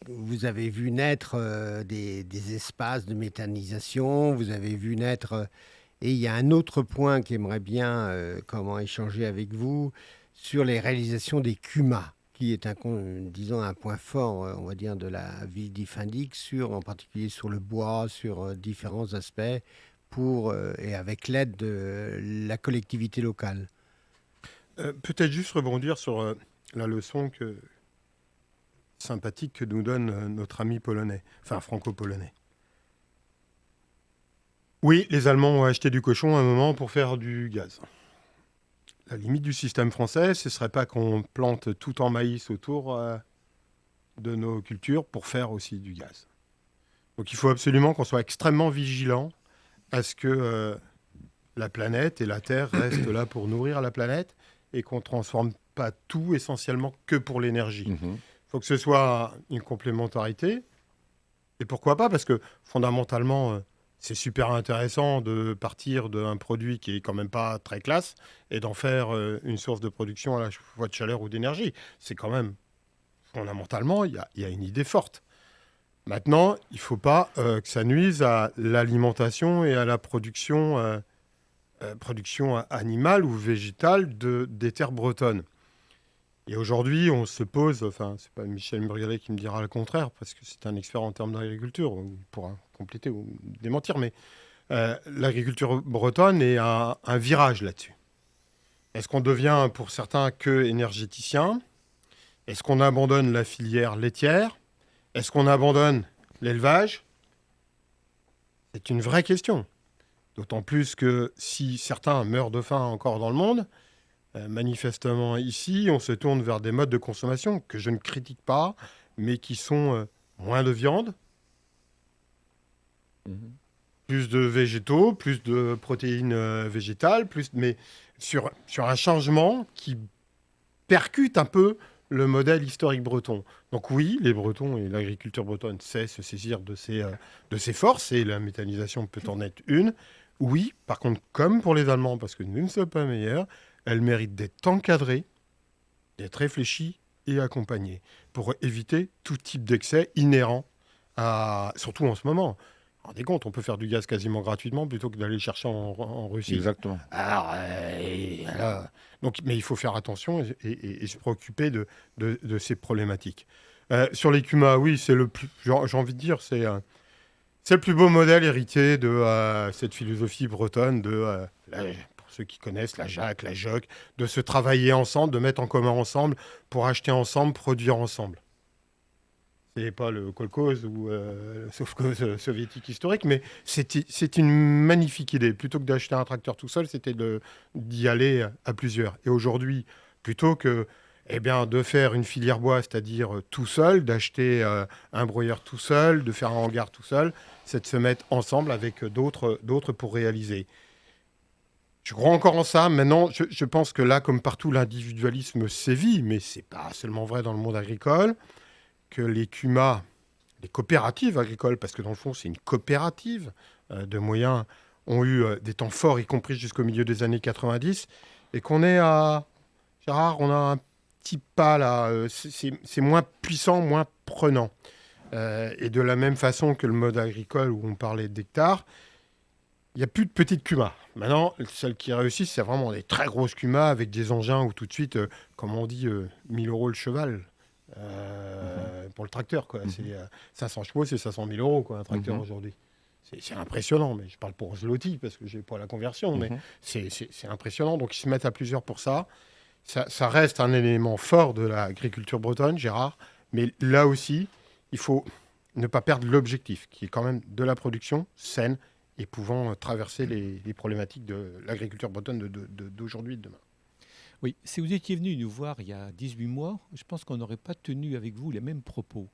vous avez vu naître des espaces de méthanisation, vous avez vu naître... et il y a un autre point qui aimerait bien comment échanger avec vous sur les réalisations des CUMA, qui est disons un point fort, on va dire, de la ville d'Ifindic, en particulier sur le bois, sur différents aspects, et avec l'aide de la collectivité locale. Peut-être juste rebondir sur la leçon sympathique que nous donne notre ami polonais, enfin franco-polonais. Oui, les Allemands ont acheté du cochon à un moment pour faire du gaz. La limite du système français, ce ne serait pas qu'on plante tout en maïs autour de nos cultures pour faire aussi du gaz. Donc il faut absolument qu'on soit extrêmement vigilant à ce que la planète et la Terre restent là pour nourrir la planète et qu'on ne transforme pas tout essentiellement que pour l'énergie. Il faut que ce soit une complémentarité. Et pourquoi pas ? Parce que fondamentalement... c'est super intéressant de partir d'un produit qui est quand même pas très classe et d'en faire une source de production à la fois de chaleur ou d'énergie. C'est quand même, fondamentalement, il y a une idée forte. Maintenant, il ne faut pas que ça nuise à l'alimentation et à la production animale ou végétale des terres bretonnes. Et aujourd'hui, on se pose, enfin, c'est pas Michel Burgalet qui me dira le contraire, parce que c'est un expert en termes d'agriculture, il pourra compléter ou démentir, mais l'agriculture bretonne est à un virage là-dessus. Est-ce qu'on devient, pour certains, que énergéticien ? Est-ce qu'on abandonne la filière laitière ? Est-ce qu'on abandonne l'élevage ? C'est une vraie question. D'autant plus que si certains meurent de faim encore dans le monde, manifestement ici, on se tourne vers des modes de consommation que je ne critique pas, mais qui sont moins de viande, plus de végétaux, plus de protéines végétales, mais sur un changement qui percute un peu le modèle historique breton. Donc oui, les Bretons et l'agriculture bretonne sait se saisir de ces forces, et la méthanisation peut en être une. Oui, par contre, comme pour les Allemands, parce que nous ne sommes pas meilleurs, elle mérite d'être encadrée, d'être réfléchie et accompagnée pour éviter tout type d'excès inhérent surtout en ce moment. Rendez compte, on peut faire du gaz quasiment gratuitement plutôt que d'aller chercher en Russie. Exactement. Alors, donc, mais il faut faire attention et se préoccuper de ces problématiques. Sur les CUMA, oui, c'est j'ai envie de dire, c'est le plus beau modèle hérité de cette philosophie bretonne pour ceux qui connaissent, la JAC, la JOC, de se travailler ensemble, de mettre en commun ensemble pour acheter ensemble, produire ensemble. Ce n'est pas le kolkhoz ou sovkhoz soviétique historique, mais c'est une magnifique idée. Plutôt que d'acheter un tracteur tout seul, c'était d'y aller à plusieurs. Et aujourd'hui, plutôt que de faire une filière bois, c'est-à-dire tout seul, d'acheter un broyeur tout seul, de faire un hangar tout seul, c'est de se mettre ensemble avec d'autres pour réaliser. Je crois encore en ça. Maintenant, je pense que là, comme partout, l'individualisme sévit, mais ce n'est pas seulement vrai dans le monde agricole, que les CUMA, les coopératives agricoles, parce que dans le fond, c'est une coopérative de moyens, ont eu des temps forts, y compris jusqu'au milieu des années 90, et qu'on est à... Gérard, on a un petit pas là, c'est moins puissant, moins prenant. Et de la même façon que le mode agricole où on parlait d'hectares, il n'y a plus de petites CUMA. Maintenant, celles qui réussissent, c'est vraiment des très grosses CUMA avec des engins où tout de suite, comme on dit, 1000 € le cheval pour le tracteur. Quoi. C'est 500 chevaux, c'est 500 000 € quoi, un tracteur aujourd'hui. C'est impressionnant, mais je parle pour Zloty parce que je n'ai pas la conversion, mais c'est impressionnant. Donc ils se mettent à plusieurs pour ça. Ça reste un élément fort de l'agriculture bretonne, Gérard, mais là aussi, il faut ne pas perdre l'objectif, qui est quand même de la production saine et pouvant traverser les problématiques de l'agriculture bretonne d'aujourd'hui et de demain. Oui, si vous étiez venu nous voir il y a 18 mois, je pense qu'on n'aurait pas tenu avec vous les mêmes propos.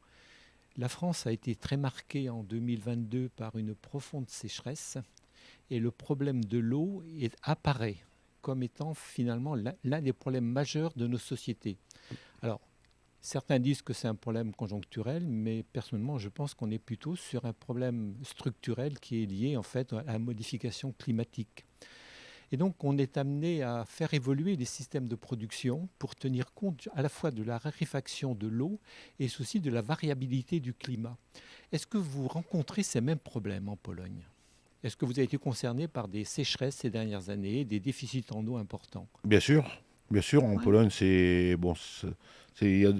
La France a été très marquée en 2022 par une profonde sécheresse et le problème de l'eau apparaît comme étant finalement l'un des problèmes majeurs de nos sociétés. Alors, certains disent que c'est un problème conjoncturel, mais personnellement, je pense qu'on est plutôt sur un problème structurel qui est lié en fait à la modification climatique. Et donc, on est amené à faire évoluer les systèmes de production pour tenir compte à la fois de la raréfaction de l'eau et aussi de la variabilité du climat. Est-ce que vous rencontrez ces mêmes problèmes en Pologne ? Est-ce que vous avez été concerné par des sécheresses ces dernières années, des déficits en eau importants ? Bien sûr, en Ouais. Pologne, il y a-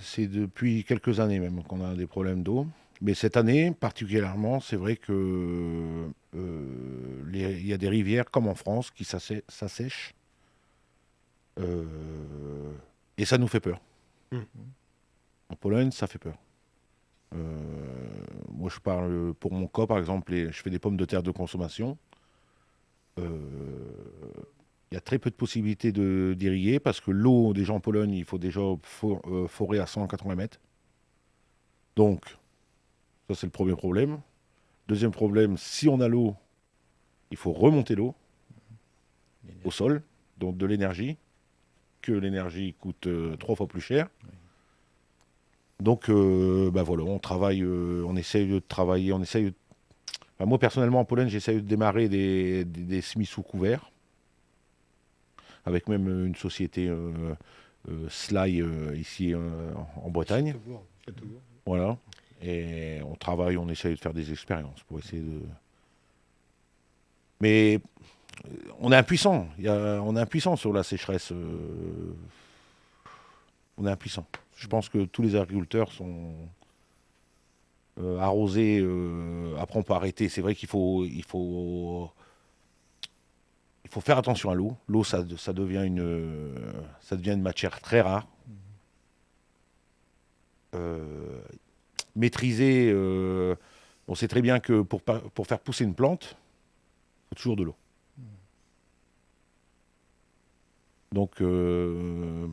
c'est depuis quelques années même qu'on a des problèmes d'eau. Mais cette année, particulièrement, c'est vrai que il y a des rivières, comme en France, qui s'assèchent. euh, et ça nous fait peur. Mm. En Pologne, ça fait peur. Moi, je parle pour mon cas, par exemple, je fais des pommes de terre de consommation. Euh, Il y a très peu de possibilités d'irriguer parce que l'eau, déjà en Pologne, il faut déjà forer à 180 mètres. Donc, ça, c'est le premier problème. Deuxième problème, si on a l'eau, il faut remonter l'eau au sol, donc de l'énergie, que l'énergie coûte 3 fois plus cher. Donc, bah voilà, on travaille, on essaye de travailler, Enfin, moi, personnellement, en Pologne, j'essaye de démarrer des semis sous couvert, avec même une société Sly ici en Bretagne. Châteaubourg. Voilà. Et on travaille, on essaye de faire des expériences pour essayer de. Mais on est impuissant. On est impuissant sur la sécheresse. On est impuissant. Je pense que tous les agriculteurs sont arrosés. Après, on peut arrêter. C'est vrai il faut faire attention à l'eau. L'eau, ça devient une matière très rare. Euh, Maîtriser. On sait très bien que pour faire pousser une plante, il faut toujours de l'eau. Donc, au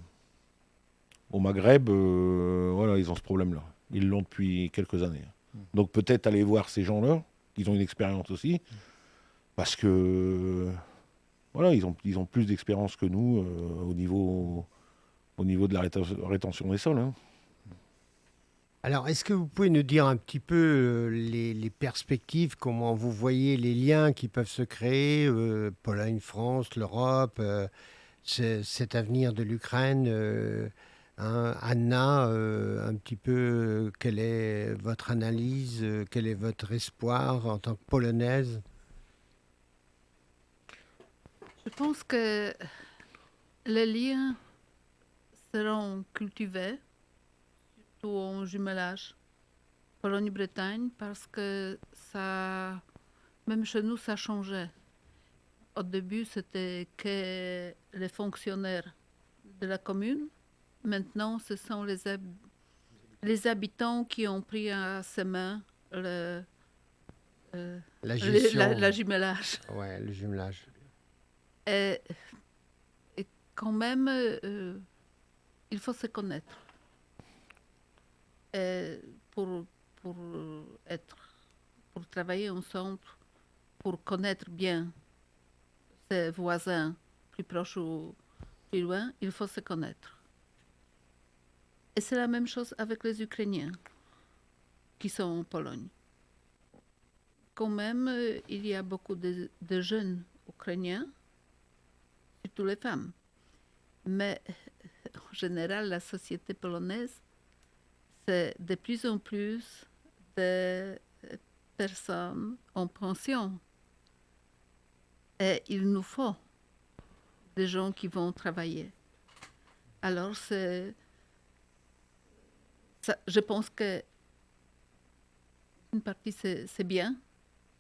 Maghreb, voilà, ils ont ce problème-là. Ils l'ont depuis quelques années. Donc, peut-être aller voir ces gens-là, ils ont une expérience aussi, parce que, voilà, ils ont plus d'expérience que nous au niveau de la rétention des sols. Hein. Alors, est-ce que vous pouvez nous dire un petit peu les perspectives, comment vous voyez les liens qui peuvent se créer, Pologne, France, l'Europe, cet avenir de l'Ukraine Anna, un petit peu, quelle est votre analyse, quel est votre espoir en tant que Polonaise? Je pense que les liens seront cultivés, surtout en jumelage Pologne-Bretagne, parce que ça, même chez nous, ça changeait. Au début, c'était que les fonctionnaires de la commune. Maintenant, ce sont les habitants qui ont pris à ses mains La gestion. la jumelage. Ouais, le jumelage. Et, et quand même, il faut se connaître. Et pour pour travailler ensemble, pour connaître bien ses voisins plus proches ou plus loin, il faut se connaître. Et c'est la même chose avec les Ukrainiens qui sont en Pologne. Quand même, il y a beaucoup de jeunes Ukrainiens, surtout les femmes. Mais en général, la société polonaise, c'est de plus en plus de personnes en pension. Et il nous faut des gens qui vont travailler. Alors, je pense que une partie, c'est bien,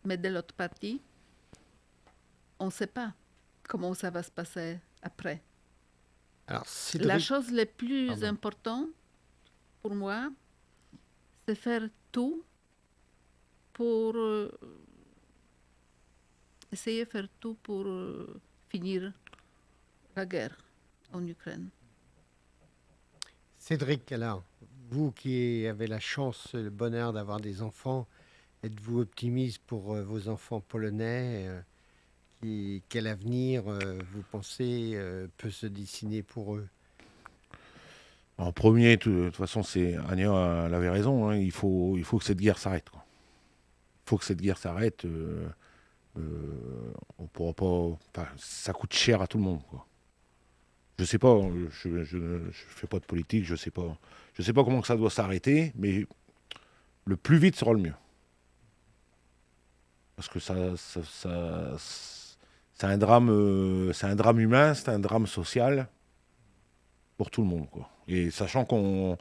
mais de l'autre partie, on ne sait pas comment ça va se passer après. Alors, La Cédric, chose la plus Pardon. importante pour moi, c'est faire tout pour essayer de faire tout pour finir la guerre en Ukraine. Cédric, alors, vous qui avez la chance, le bonheur d'avoir des enfants, êtes-vous optimiste pour vos enfants polonais quel avenir, vous pensez, peut se dessiner pour eux? En premier, de toute façon, Anya elle avait raison, hein, il faut que cette guerre s'arrête, quoi. Il faut que cette guerre s'arrête. On pourra pas. Enfin, ça coûte cher à tout le monde, quoi. Je sais pas, je fais pas de politique, je sais pas comment que ça doit s'arrêter, mais le plus vite sera le mieux. Parce que c'est un drame humain, c'est un drame social pour tout le monde, quoi. Et sachant comme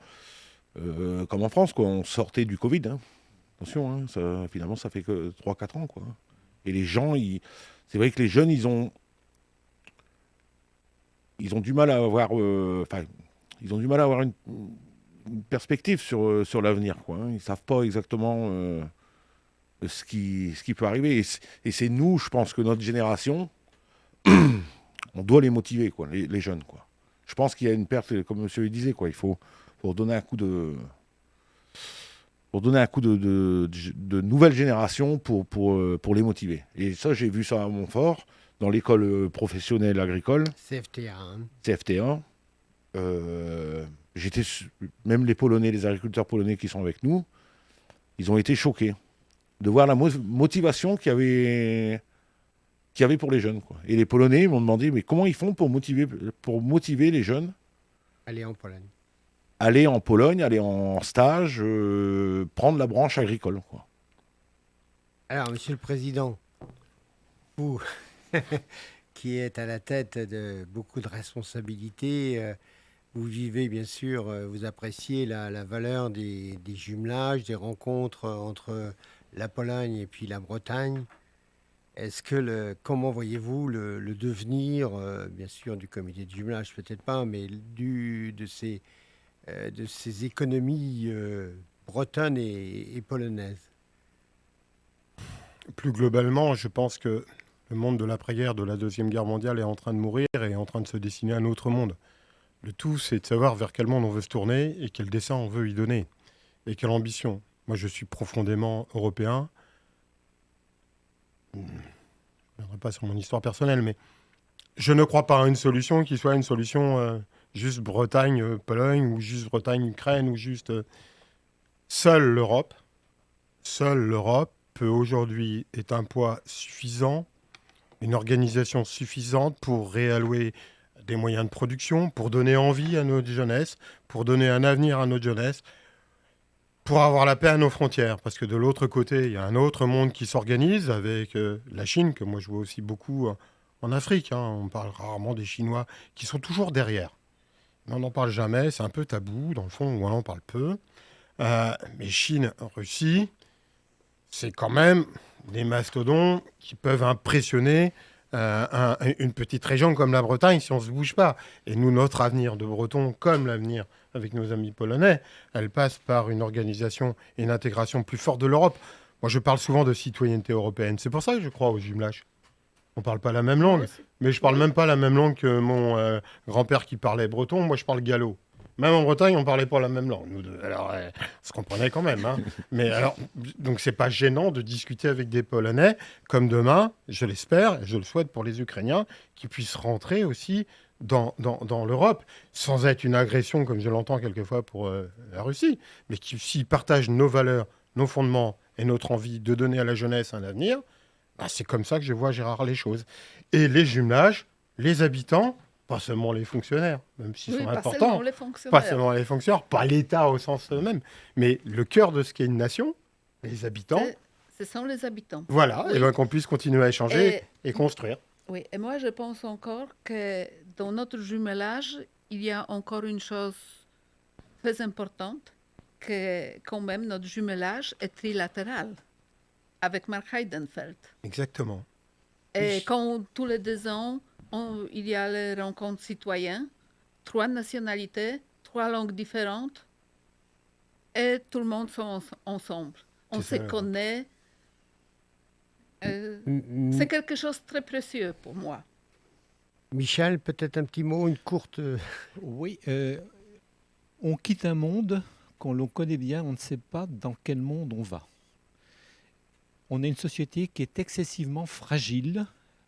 en France, quoi, on sortait du Covid, hein. Attention, hein, finalement, ça fait que 3-4 ans, quoi. Et les gens, c'est vrai que les jeunes, ils ont du mal à avoir, ils ont du mal à avoir une perspective sur l'avenir, quoi, hein. Ils savent pas exactement ce qui peut arriver. Et c'est nous, je pense que notre génération, on doit les motiver, quoi, les jeunes, quoi. Je pense qu'il y a une perte, comme monsieur le disait, quoi. Il faut donner un coup de nouvelle génération pour les motiver. Et ça, j'ai vu ça à Montfort, dans l'école professionnelle agricole. CFTA. Hein. CFTA. Même les Polonais, les agriculteurs polonais qui sont avec nous, ils ont été choqués de voir la motivation qu'il y avait pour les jeunes, quoi. Et les Polonais m'ont demandé, mais comment ils font pour motiver les jeunes Allez en Pologne. Aller en Pologne, aller en stage, prendre la branche agricole, quoi. Alors, Monsieur le Président, vous qui êtes à la tête de beaucoup de responsabilités, vous vivez bien sûr, vous appréciez la valeur des jumelages, des rencontres entre la Pologne et puis la Bretagne. Est-ce que comment voyez-vous le devenir, bien sûr, du comité de jumelage, peut-être pas, mais de ces économies bretonnes et polonaises? Plus globalement, je pense que le monde de l'après-guerre, de la Deuxième Guerre mondiale est en train de mourir et est en train de se dessiner un autre monde. Le tout, c'est de savoir vers quel monde on veut se tourner et quel dessin on veut y donner et quelle ambition. Moi, je suis profondément européen. Je ne reviendrai pas sur mon histoire personnelle, mais je ne crois pas à une solution qui soit une solution juste Bretagne-Pologne ou juste Bretagne-Ukraine ou juste... Seule l'Europe peut aujourd'hui être un poids suffisant, une organisation suffisante pour réallouer des moyens de production, pour donner envie à notre jeunesse, pour donner un avenir à notre jeunesse, pour avoir la paix à nos frontières. Parce que de l'autre côté, il y a un autre monde qui s'organise avec la Chine, que moi je vois aussi beaucoup en Afrique, hein. On parle rarement des Chinois qui sont toujours derrière. Mais on n'en parle jamais, c'est un peu tabou, dans le fond, ou on en parle peu. Mais Chine, Russie, c'est quand même des mastodons qui peuvent impressionner une petite région comme la Bretagne si on ne se bouge pas. Et nous, notre avenir de Bretons, comme l'avenir avec nos amis polonais, elle passe par une organisation et une intégration plus forte de l'Europe. Moi, je parle souvent de citoyenneté européenne. C'est pour ça que je crois au jumelage. On ne parle pas la même langue, mais je ne parle même pas la même langue que mon grand-père qui parlait breton. Moi, je parle gallo. Même en Bretagne, on ne parlait pas la même langue, nous deux. Alors, on se comprenait quand même, hein. Mais alors, donc, c'est pas gênant de discuter avec des Polonais, comme demain, je l'espère, et je le souhaite pour les Ukrainiens, qui puissent rentrer aussi dans l'Europe, sans être une agression, comme je l'entends quelquefois pour la Russie, mais qui, s'ils partagent nos valeurs, nos fondements et notre envie de donner à la jeunesse un avenir, bah, c'est comme ça que je vois, Gérard, les choses. Et les jumelages, les habitants... Pas seulement les fonctionnaires, même s'ils sont importants. Pas seulement les fonctionnaires, pas l'État au sens même, mais le cœur de ce qu'est une nation, les habitants. Ce sont les habitants. Voilà, oui. Et bien qu'on puisse continuer à échanger et construire. Oui, et moi je pense encore que dans notre jumelage, il y a encore une chose très importante, que quand même notre jumelage est trilatéral avec Mark Heidenfeld. Exactement. Et quand tous les 2 ans, il y a les rencontres citoyennes, 3 nationalités, 3 langues différentes, et tout le monde sont ensemble. On se connaît. C'est quelque chose de très précieux pour moi. Michel, peut-être un petit mot, une courte... Oui, on quitte un monde qu'on l'on connaît bien, on ne sait pas dans quel monde on va. On est une société qui est excessivement fragile,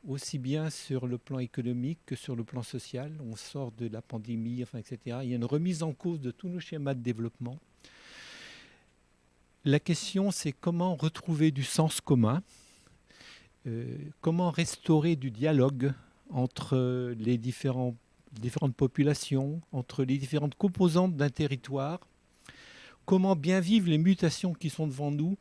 aussi bien sur le plan économique que sur le plan social. On sort de la pandémie, etc. Il y a une remise en cause de tous nos schémas de développement. La question, c'est comment retrouver du sens commun, comment restaurer du dialogue entre les différentes populations, entre les différentes composantes d'un territoire, comment bien vivre les mutations qui sont devant nous.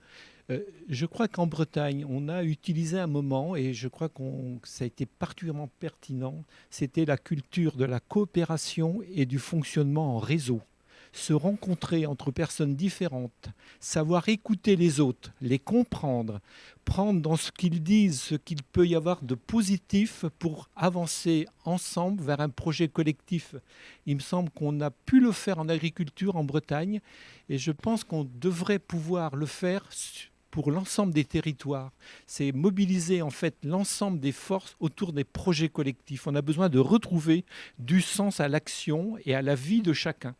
Je crois qu'en Bretagne, on a utilisé un moment, et je crois que ça a été particulièrement pertinent, c'était la culture de la coopération et du fonctionnement en réseau. Se rencontrer entre personnes différentes, savoir écouter les autres, les comprendre, prendre dans ce qu'ils disent ce qu'il peut y avoir de positif pour avancer ensemble vers un projet collectif. Il me semble qu'on a pu le faire en agriculture en Bretagne, et je pense qu'on devrait pouvoir le faire pour l'ensemble des territoires. C'est mobiliser en fait l'ensemble des forces autour des projets collectifs. On a besoin de retrouver du sens à l'action et à la vie de chacun.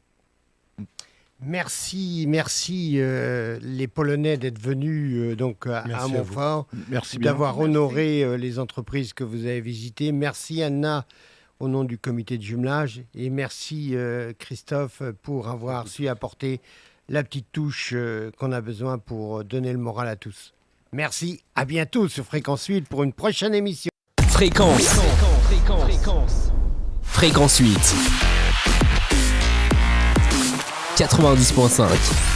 Merci les Polonais d'être venus à Montfort, Merci bien. d'avoir honoré les entreprises que vous avez visitées. Merci Anna au nom du comité de jumelage, et merci Christophe pour avoir su apporter la petite touche qu'on a besoin pour donner le moral à tous. Merci, à bientôt sur Fréquence 8 pour une prochaine émission. Fréquence 8. 90.5.